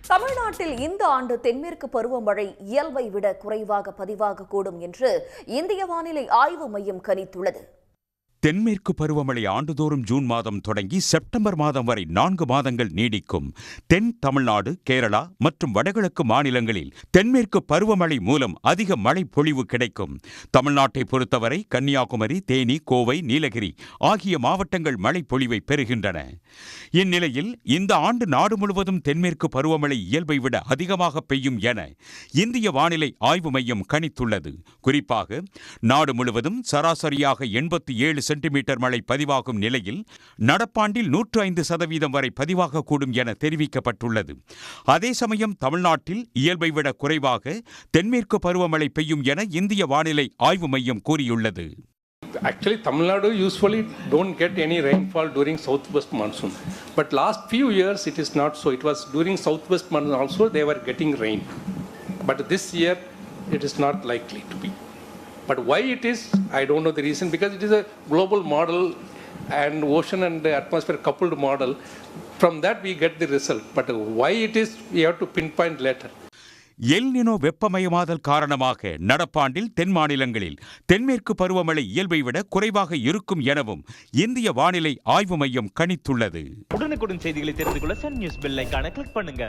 தமிழ்நாட்டில் இந்த ஆண்டு தென்மேற்கு பருவமழை இயல்பை விட குறைவாக பதிவாகக்கூடும் என்று இந்திய வானிலை ஆய்வு மையம் கணித்துள்ளது. தென்மேற்கு பருவமழை ஆண்டுதோறும் ஜூன் மாதம் தொடங்கி செப்டம்பர் மாதம் வரை 4 மாதங்கள் நீடிக்கும். தென் தமிழ்நாடு, கேரளா மற்றும் வடகிழக்கு மாநிலங்களில் தென்மேற்கு பருவமழை மூலம் அதிக மழை பொழிவு கிடைக்கும். தமிழ்நாட்டை பொறுத்தவரை கன்னியாகுமரி, தேனி, கோவை, நீலகிரி ஆகிய மாவட்டங்கள் மழை பொழிவை பெறுகின்றன. இந்நிலையில் இந்த ஆண்டு நாடு முழுவதும் தென்மேற்கு பருவமழை இயல்பை விட அதிகமாக பெய்யும் என இந்திய வானிலை ஆய்வு மையம் கணித்துள்ளது. குறிப்பாக நாடு முழுவதும் சராசரியாக 87 சென்டிமீட்டர் மழை பதிவாகும் நிலையில் நடப்பாண்டில் 105% வரை பதிவாகக்கூடும் என தெரிவிக்கப்பட்டுள்ளது. அதே சமயம் தமிழ்நாட்டில் இயல்பை விட குறைவாக தென்மேற்கு பருவமழை பெய்யும் என இந்திய வானிலை ஆய்வு மையம் கூறியுள்ளது. Actually, Tamil Nadu usually don't get any rainfall during southwest monsoon. But last few years it is not so. It was during southwest monsoon also they were getting rain. But this year it is not likely to be. But why it is, I don't know the reason, because it is a global model and ocean and atmosphere coupled model. From that we get the result. But why it is, we have to pinpoint later. El Nino வெப்பமயமாதல் காரணமாக நடப்பாண்டில் தென் மாநிலங்களில் தென்மேற்கு பருவமழை இயல்பை விட குறைவாக இருக்கும் எனவும் இந்திய வானிலை ஆய்வு மையம் கணித்துள்ளது. உடனுக்குடன் செய்திகளை தெரிந்து கொள்ள சன் நியூஸ் பெல் ஐகானை கிளிக் பண்ணுங்க.